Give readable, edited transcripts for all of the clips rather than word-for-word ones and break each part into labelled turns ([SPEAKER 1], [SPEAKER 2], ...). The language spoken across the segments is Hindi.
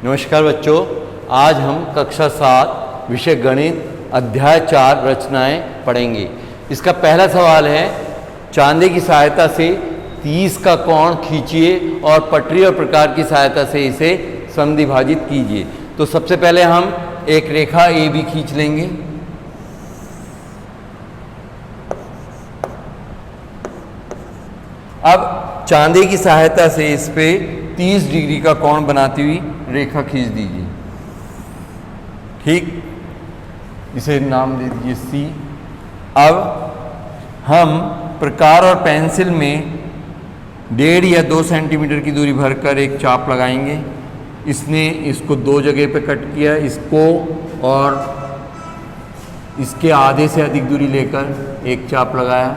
[SPEAKER 1] नमस्कार बच्चों, आज हम कक्षा 7 विषय गणित अध्याय 4 रचनाएं पढ़ेंगे। इसका पहला सवाल है, चांदे की सहायता से 30 का कोण खींचिए और पटरी और प्रकार की सहायता से इसे समद्विभाजित कीजिए। तो सबसे पहले हम एक रेखा ए बी खींच लेंगे। अब चांदे की सहायता से इस पे 30 डिग्री का कोण बनाती हुई रेखा खींच दीजिए। ठीक, इसे नाम दे दीजिए सी। अब हम प्रकार और पेंसिल में 1.5 या 2 सेंटीमीटर की दूरी भरकर एक चाप लगाएंगे। इसने इसको 2 जगह पे कट किया, इसको और इसके आधे से अधिक दूरी लेकर एक चाप लगाया।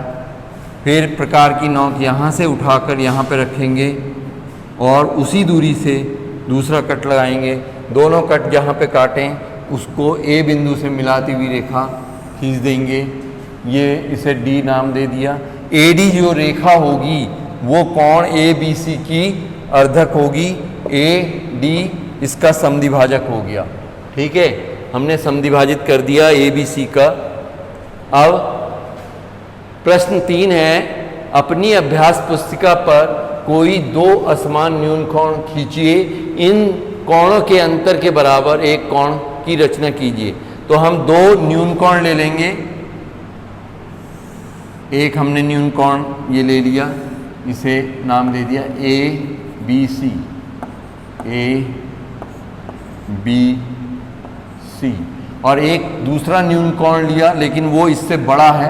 [SPEAKER 1] फिर प्रकार की नोक यहाँ से उठाकर यहाँ पे रखेंगे और उसी दूरी से दूसरा कट लगाएंगे। दोनों कट जहाँ पे काटें उसको ए बिंदु से मिलाती हुई रेखा खींच देंगे। ये इसे डी नाम दे दिया। ए डी जो रेखा होगी वो कोण ए बी सी की अर्धक होगी। ए डी इसका समद्विभाजक हो गया। ठीक है, हमने समद्विभाजित कर दिया ए बी सी का। अब प्रश्न 3 है, अपनी अभ्यास पुस्तिका पर कोई 2 असमान न्यून कोण खींचिए। इन कोणों के अंतर के बराबर एक कोण की रचना कीजिए। तो हम 2 न्यून कोण ले लेंगे। एक हमने न्यून कोण ये ले लिया, इसे नाम दे दिया A B C. A B C. और एक दूसरा न्यून कोण लिया, लेकिन वो इससे बड़ा है।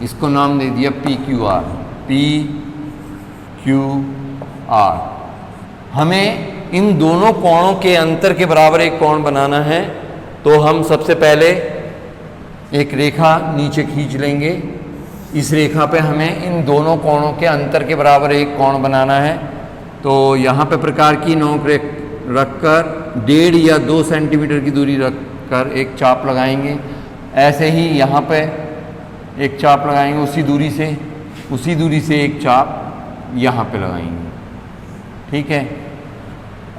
[SPEAKER 1] इसको नाम दे दिया P Q R. P Q R. हमें इन दोनों कोणों के अंतर के बराबर एक कोण बनाना है। तो हम सबसे पहले एक रेखा नीचे खींच लेंगे। इस रेखा पे हमें इन दोनों कोणों के अंतर के बराबर एक कोण बनाना है। तो यहाँ पे प्रकार की नोक रखकर 1.5 या 2 सेंटीमीटर की दूरी रखकर एक चाप लगाएंगे। ऐसे ही यहाँ पे एक चाप लगाएंगे उसी दूरी से एक चाप यहाँ पे लगाएंगे। ठीक है,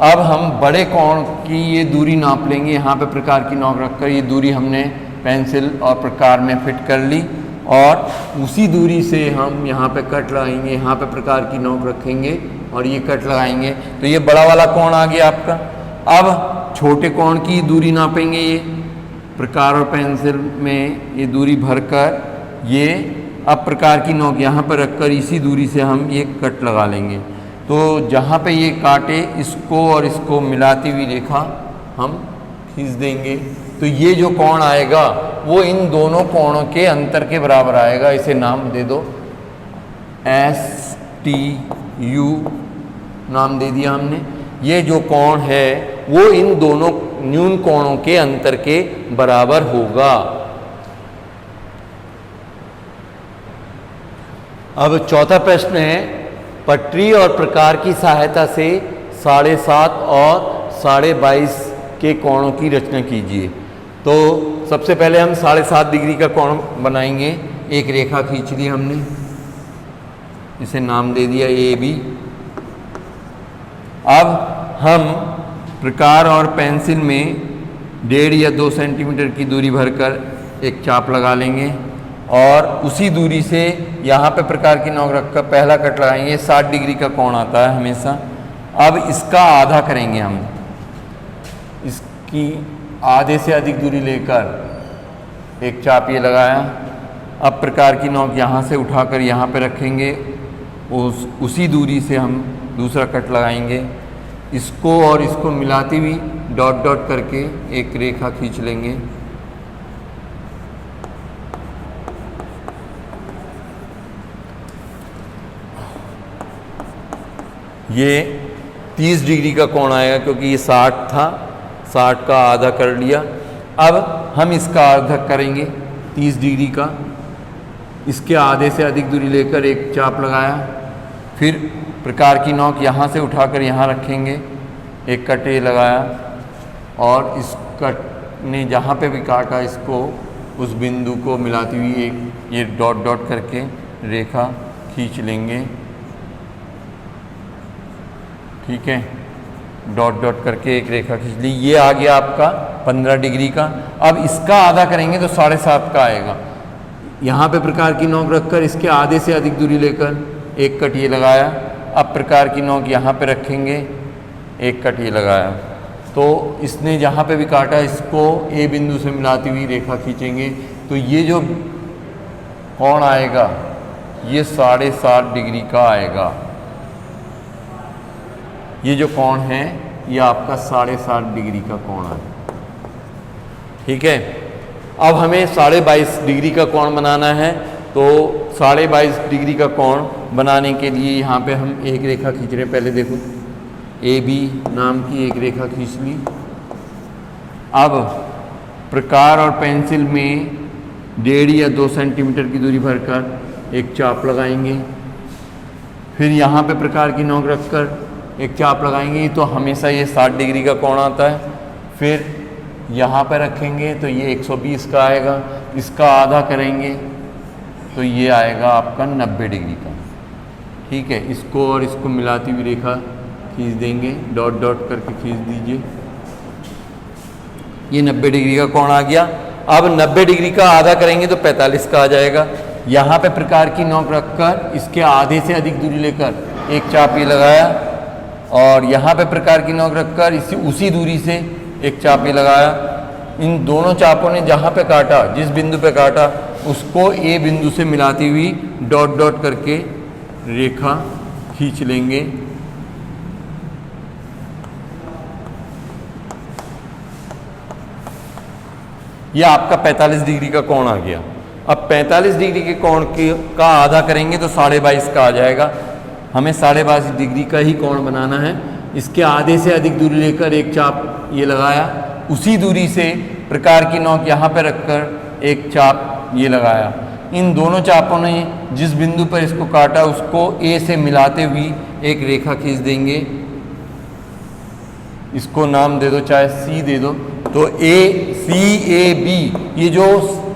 [SPEAKER 1] अब हम बड़े कोण की ये दूरी नाप लेंगे। यहाँ पे प्रकार की नोक रखकर ये दूरी हमने पेंसिल और प्रकार में फिट कर ली और उसी दूरी से हम यहाँ पे कट लगाएंगे। यहाँ पे प्रकार की नोक रखेंगे और ये कट लगाएंगे। तो ये बड़ा वाला कोण आ गया आपका। अब छोटे कोण की दूरी नापेंगे। ये प्रकार और पेंसिल में ये दूरी भरकर ये अब प्रकार की नोक यहाँ पर रखकर इसी दूरी से हम ये कट लगा लेंगे। तो जहाँ पे ये काटे इसको और इसको मिलाती हुई रेखा हम खींच देंगे। तो ये जो कोण आएगा वो इन दोनों कोणों के अंतर के बराबर आएगा। इसे नाम दे दो एस टी यू नाम दे दिया हमने। ये जो कोण है वो इन दोनों न्यून कोणों के अंतर के बराबर होगा। अब चौथा प्रश्न है, पटरी और प्रकार की सहायता से 7.5 और 22.5 के कोणों की रचना कीजिए। तो सबसे पहले हम 7.5 डिग्री का कोण बनाएंगे। एक रेखा खींच ली हमने, इसे नाम दे दिया ए बी। अब हम प्रकार और पेंसिल में 1.5 या 2 सेंटीमीटर की दूरी भरकर एक चाप लगा लेंगे और उसी दूरी से यहाँ पे प्रकार की नोक रखकर पहला कट लगाएंगे। 60 डिग्री का कोण आता है हमेशा। अब इसका आधा करेंगे हम। इसकी आधे से अधिक दूरी लेकर एक चाप ये लगाया। अब प्रकार की नोक यहाँ से उठाकर यहाँ पे रखेंगे। उसी दूरी से हम दूसरा कट लगाएंगे। इसको और इसको मिलाती हुई डॉट डॉट करके एक रेखा खींच लेंगे। ये 30 डिग्री का कोण आएगा क्योंकि ये 60 था। 60 का आधा कर लिया। अब हम इसका अर्धक करेंगे 30 डिग्री का। इसके आधे से अधिक दूरी लेकर एक चाप लगाया। फिर प्रकार की नोक यहाँ से उठाकर यहाँ रखेंगे। एक कट ये लगाया और इस कट ने जहाँ पे भी काटा इसको उस बिंदु को मिलाती हुई एक ये डॉट डॉट करके रेखा खींच लेंगे। ठीक है, डॉट डॉट करके एक रेखा खींच ली। ये आ गया आपका 15 डिग्री का। अब इसका आधा करेंगे तो 7.5 का आएगा। यहाँ पे प्रकार की नोक रखकर इसके आधे से अधिक दूरी लेकर एक कट ये लगाया। अब प्रकार की नोक यहाँ पे रखेंगे, एक कट ये लगाया। तो इसने जहाँ पे भी काटा इसको ए बिंदु से मिलाती हुई रेखा खींचेंगे तो ये जो कोण आएगा ये 7.5 डिग्री का आएगा। ये जो कोण है ये आपका 7.5 डिग्री का कोण है। ठीक है, अब हमें 22.5 डिग्री का कोण बनाना है। तो 22.5 डिग्री का कोण बनाने के लिए यहाँ पे हम एक रेखा खींच रहे हैं। पहले देखो, ए बी नाम की एक रेखा खींच ली। अब प्रकार और पेंसिल में 1.5 या 2 सेंटीमीटर की दूरी भरकर एक चाप लगाएंगे। फिर यहाँ पे प्रकार की नोक रखकर एक चाप लगाएंगे। तो हमेशा ये 60 डिग्री का कोण आता है। फिर यहाँ पे रखेंगे तो ये 120 का आएगा। इसका आधा करेंगे तो ये आएगा आपका 90 डिग्री का। ठीक है, इसको और इसको मिलाती हुई रेखा खींच देंगे, डॉट डॉट करके खींच दीजिए। ये 90 डिग्री का कोण आ गया। अब 90 डिग्री का आधा करेंगे तो 45 का आ जाएगा। यहाँ पे प्रकार की नोक रखकर इसके आधे से अधिक दूरी लेकर एक चाप ये लगाया और यहाँ पे प्रकार की नोक रखकर उसी दूरी से एक चाप ये लगाया। इन दोनों चापों ने जहाँ पे काटा, जिस बिंदु पे काटा, उसको ए बिंदु से मिलाती हुई डॉट डॉट करके रेखा खींच लेंगे। यह आपका 45 डिग्री का कोण आ गया। अब 45 डिग्री के कोण का आधा करेंगे तो 22.5 का आ जाएगा। हमें 22.5 डिग्री का ही कोण बनाना है। इसके आधे से अधिक दूरी लेकर एक चाप ये लगाया। उसी दूरी से प्रकार की नोक यहाँ पे रखकर एक चाप ये लगाया। इन दोनों चापों ने जिस बिंदु पर इसको काटा उसको ए से मिलाते हुई एक रेखा खींच देंगे। इसको नाम दे दो, चाहे सी दे दो। तो ए सी ए बी, ये जो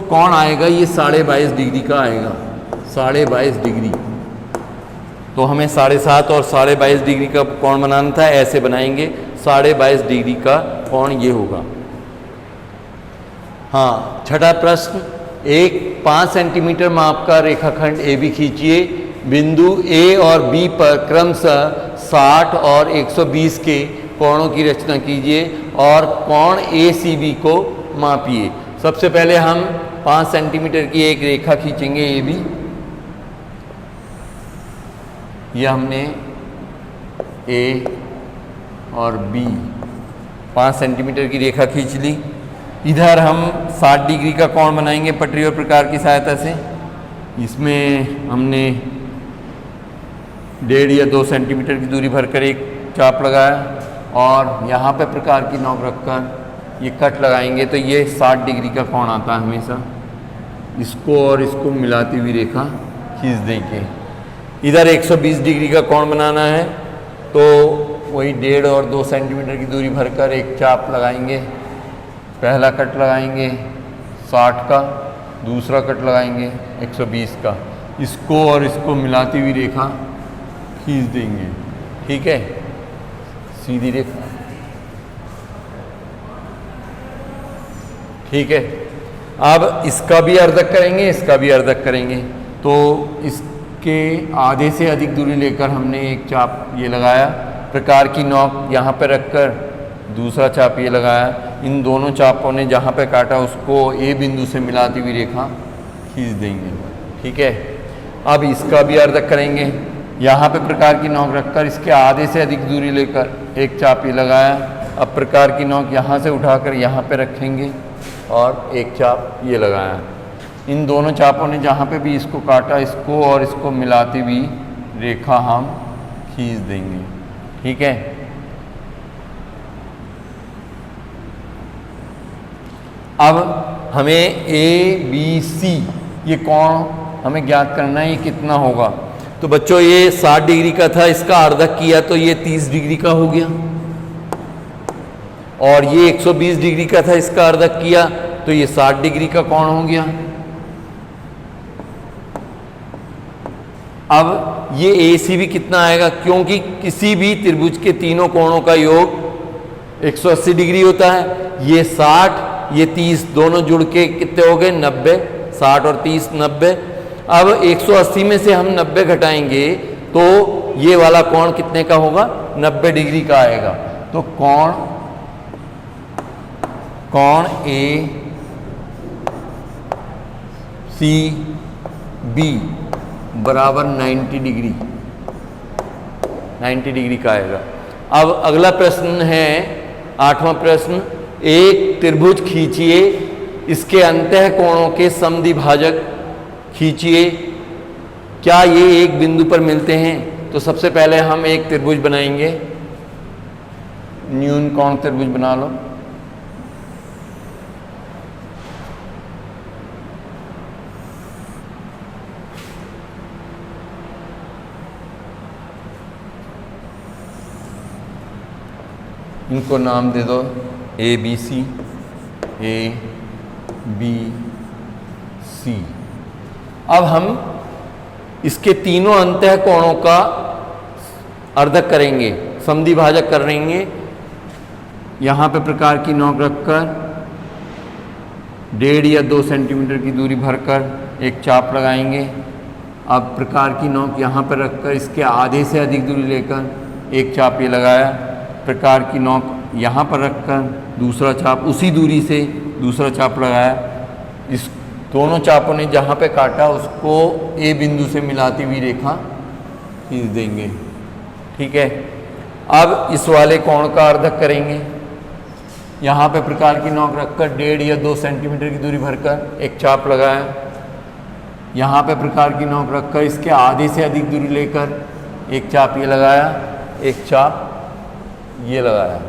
[SPEAKER 1] कोण आएगा ये 22.5 डिग्री का आएगा। 22.5 डिग्री। तो हमें 7.5 और 22.5 डिग्री का कोण बनाना था। ऐसे बनाएंगे, 22.5 डिग्री का कोण ये होगा। हाँ, छठा प्रश्न, एक 5 सेंटीमीटर माप का रेखाखंड ए बी खींचिए। बिंदु ए और बी पर क्रमशः 60 और 120 के कोणों की रचना कीजिए और कोण ए सी बी को मापिए। सबसे पहले हम 5 सेंटीमीटर की एक रेखा खींचेंगे ए बी। यह हमने ए और बी 5 सेंटीमीटर की रेखा खींच ली। इधर हम 60 डिग्री का कोण बनाएंगे पटरी और प्रकार की सहायता से। इसमें हमने 1.5 या 2 सेंटीमीटर की दूरी भरकर एक चाप लगाया और यहाँ पे प्रकार की नोक रखकर ये कट लगाएंगे तो ये 60 डिग्री का कोण आता है हमेशा। इसको और इसको मिलाती हुई रेखा खींच देंगे। इधर 120 डिग्री का कोण बनाना है तो वही 1.5 और 2 सेंटीमीटर की दूरी भरकर एक चाप लगाएंगे। पहला कट लगाएंगे 60 का, दूसरा कट लगाएंगे 120 का। इसको और इसको मिलाती हुई रेखा खींच देंगे। ठीक है, सीधी रेखा। ठीक है, अब इसका भी अर्धक करेंगे, इसका भी अर्धक करेंगे। तो इसके आधे से अधिक दूरी लेकर हमने एक चाप ये लगाया। प्रकार की नोक यहाँ पे रखकर दूसरा चाप ये लगाया। इन दोनों चापों ने जहाँ पे काटा उसको ए बिंदु से मिलाती हुई रेखा खींच देंगे। ठीक है, अब इसका भी अर्धक करेंगे। यहाँ पे प्रकार की नोक रखकर इसके आधे से अधिक दूरी लेकर एक चाप ये लगाया। अब प्रकार की नोक यहाँ से उठाकर यहाँ पे रखेंगे और एक चाप ये लगाया। इन दोनों चापों ने जहाँ पे भी इसको काटा, इसको और इसको मिलाती हुई रेखा हम खींच देंगे। ठीक है, अब हमें ए बी सी ये कोण हमें ज्ञात करना है, ये कितना होगा। तो बच्चों ये 60 डिग्री का था, इसका अर्धक किया तो ये 30 डिग्री का हो गया। और ये 120 डिग्री का था, इसका अर्धक किया तो ये 60 डिग्री का कोण हो गया। अब ये AC भी कितना आएगा, क्योंकि किसी भी त्रिभुज के तीनों कोणों का योग 180 डिग्री होता है। ये 60, ये 30 दोनों जुड़ के कितने हो गए 90, 60 और 30 90। अब 180 में से हम 90 घटाएंगे तो ये वाला कोण कितने का होगा, 90 डिग्री का आएगा। तो कोण ACB बराबर 90 डिग्री का आएगा। अब अगला प्रश्न है 8वां प्रश्न, एक त्रिभुज खींचिए, इसके अंतः कोणों के समद्विभाजक खींचिए, क्या ये एक बिंदु पर मिलते हैं। तो सबसे पहले हम एक त्रिभुज बनाएंगे, न्यून कोण त्रिभुज बना लो। इनको नाम दे दो ABC, ABC। अब हम इसके तीनों अंतः कोणों का अर्धक करेंगे, समद्विभाजक करेंगे। यहाँ पे प्रकार की नोक रखकर 1.5 या 2 सेंटीमीटर की दूरी भरकर एक चाप लगाएंगे। अब प्रकार की नोक यहाँ पर रखकर इसके आधे से अधिक दूरी लेकर एक चाप ये लगाया। प्रकार की नोक यहाँ पर रखकर दूसरा चाप उसी दूरी से दूसरा चाप लगाया। इस दोनों चापों ने जहाँ पे काटा उसको A बिंदु से मिलाती हुई रेखा खींच देंगे। ठीक है, अब इस वाले कोण का अर्धक करेंगे। यहाँ पे प्रकार की नोक रखकर 1.5 या 2 सेंटीमीटर की दूरी भरकर एक चाप लगाया। यहाँ पे प्रकार की नोक रखकर इसके आधे से अधिक दूरी लेकर एक चाप ये लगाया, एक चाप ये लगाया।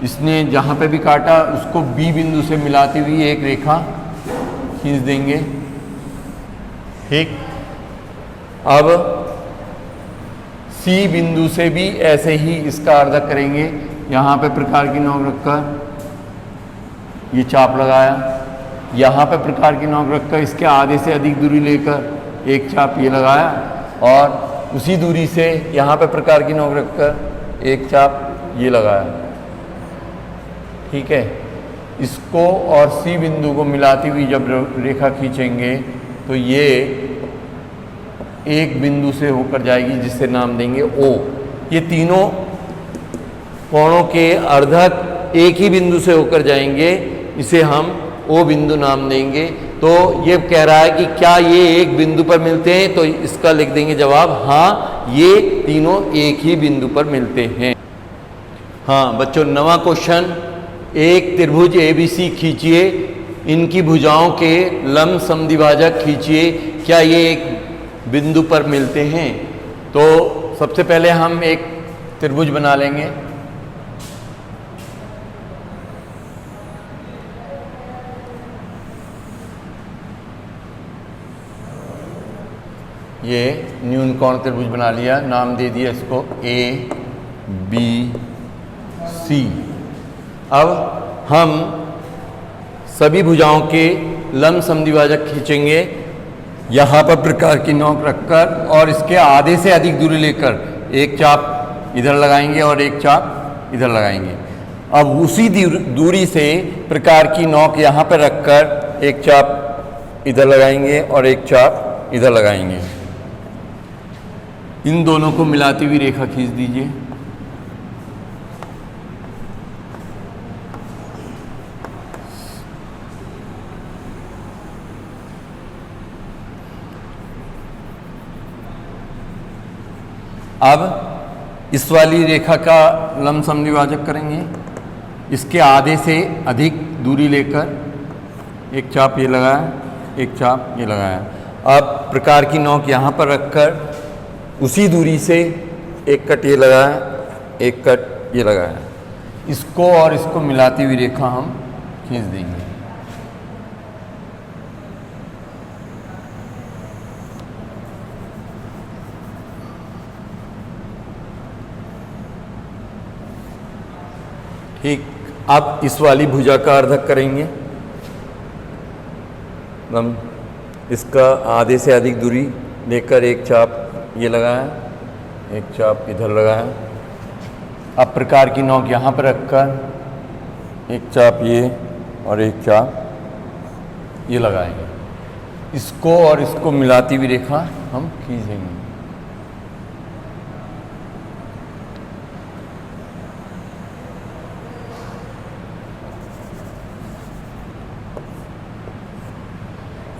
[SPEAKER 1] इसने जहाँ पे भी काटा उसको B बिंदु से मिलाती हुई एक रेखा खींच देंगे। ठीक, अब C बिंदु से भी ऐसे ही इसका अर्धक करेंगे। यहाँ पे प्रकार की नोक रखकर ये चाप लगाया, यहाँ पे प्रकार की नोक रखकर इसके आधे से अधिक दूरी लेकर एक चाप ये लगाया और उसी दूरी से यहाँ पे प्रकार की नोक रखकर एक चाप ये लगाया। ठीक है, इसको और C बिंदु को मिलाती हुई जब रेखा खींचेंगे तो ये एक बिंदु से होकर जाएगी जिससे नाम देंगे O। ये तीनों कोणों के अर्धक एक ही बिंदु से होकर जाएंगे, इसे हम O बिंदु नाम देंगे। तो ये कह रहा है कि क्या ये एक बिंदु पर मिलते हैं, तो इसका लिख देंगे जवाब हाँ, ये तीनों एक ही बिंदु पर मिलते हैं। हाँ बच्चों, 9वां क्वेश्चन, एक त्रिभुज ABC खींचिए, इनकी भुजाओं के लंब समद्विभाजक खींचिए, क्या ये एक बिंदु पर मिलते हैं। तो सबसे पहले हम एक त्रिभुज बना लेंगे। ये न्यून कोण त्रिभुज बना लिया, नाम दे दिया इसको ABC। अब हम सभी भुजाओं के लंब समद्विभाजक खींचेंगे। यहाँ पर प्रकार की नोक रखकर और इसके आधे से अधिक दूरी लेकर एक चाप इधर लगाएंगे और एक चाप इधर लगाएंगे। अब उसी दूरी से प्रकार की नोक यहाँ पर रखकर एक चाप इधर लगाएंगे और एक चाप इधर लगाएंगे। इन दोनों को मिलाती हुई रेखा खींच दीजिए। अब इस वाली रेखा का लंब समद्विभाजक करेंगे। इसके आधे से अधिक दूरी लेकर एक चाप ये लगाया, एक चाप ये लगाया। अब प्रकार की नोक यहाँ पर रखकर उसी दूरी से एक कट ये लगाया, एक कट ये लगाया। इसको और इसको मिलाती हुई रेखा हम खींच देंगे। ठीक, अब इस वाली भुजा का अर्धक करेंगे। हम इसका आधे से अधिक दूरी लेकर एक चाप ये लगाया, एक चाप इधर लगाया। अब प्रकार की नोक यहाँ पर रखकर एक चाप ये और एक चाप ये लगाएंगे। इसको और इसको मिलाती हुई रेखा हम खींचेंगे।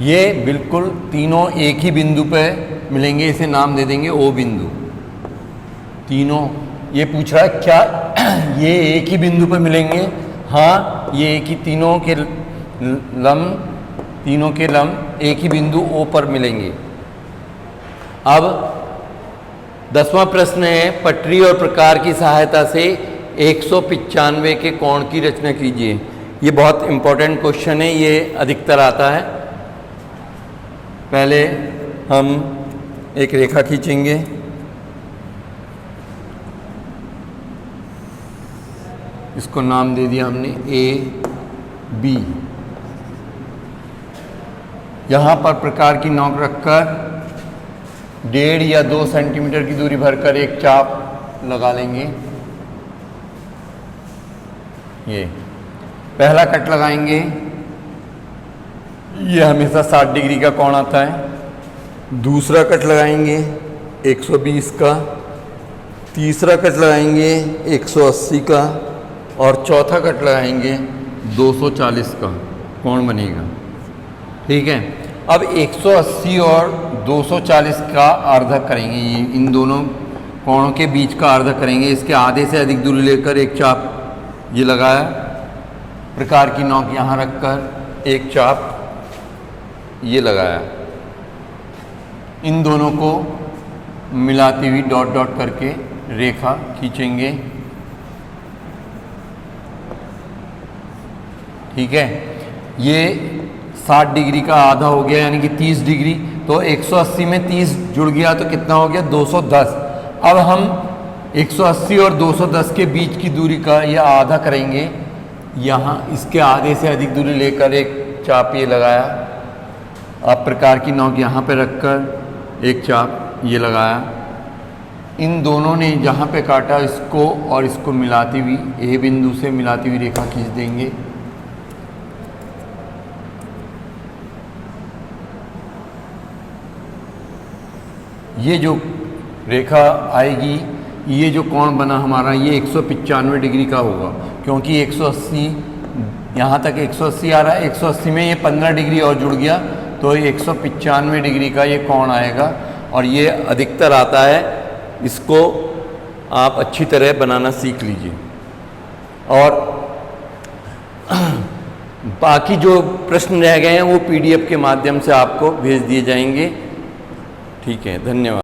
[SPEAKER 1] ये बिल्कुल तीनों एक ही बिंदु पे मिलेंगे, इसे नाम दे देंगे ओ बिंदु। तीनों, ये पूछ रहा है क्या ये एक ही बिंदु पे मिलेंगे? हाँ, ये एक ही तीनों के लम्ब एक ही बिंदु ओ पर मिलेंगे। अब 10वां प्रश्न है, पटरी और प्रकार की सहायता से 195 के कोण की रचना कीजिए। ये बहुत इंपॉर्टेंट क्वेश्चन है, ये अधिकतर आता है। पहले हम एक रेखा खींचेंगे, इसको नाम दे दिया हमने ए बी। यहाँ पर प्रकार की नोक रखकर 1.5 या 2 सेंटीमीटर की दूरी भरकर एक चाप लगा लेंगे। ये पहला कट लगाएंगे, ये हमेशा 60 डिग्री का कोण आता है। दूसरा कट लगाएंगे 120 का, तीसरा कट लगाएंगे 180 का और चौथा कट लगाएंगे 240 का कोण बनेगा। ठीक है, अब 180 और 240 का अर्धक करेंगे। ये इन दोनों कोणों के बीच का अर्धक करेंगे। इसके आधे से अधिक दूरी लेकर एक चाप ये लगाया, प्रकार की नोक यहाँ रखकर एक चाप ये लगाया। इन दोनों को मिलाती हुई डॉट डॉट करके रेखा खींचेंगे। ठीक है, ये 60 डिग्री का आधा हो गया, यानी कि 30 डिग्री। तो 180 में 30 जुड़ गया तो कितना हो गया? 210। अब हम 180 और 210 के बीच की दूरी का ये आधा करेंगे। यहाँ इसके आधे से अधिक दूरी लेकर एक चाप ये लगाया। अब प्रकार की नोक यहाँ पे रखकर एक चाप ये लगाया। इन दोनों ने जहाँ पे काटा इसको और इसको मिलाती हुई ए बिंदु से मिलाती हुई रेखा खींच देंगे। ये जो रेखा आएगी, ये जो कोण बना हमारा, ये 195 डिग्री का होगा, क्योंकि 180 यहाँ तक 180 आ रहा है। 180 में ये 15 डिग्री और जुड़ गया तो 195 डिग्री का ये कोण आएगा। और ये अधिकतर आता है, इसको आप अच्छी तरह बनाना सीख लीजिए। और बाकी जो प्रश्न रह गए हैं वो PDF के माध्यम से आपको भेज दिए जाएंगे। ठीक है, धन्यवाद।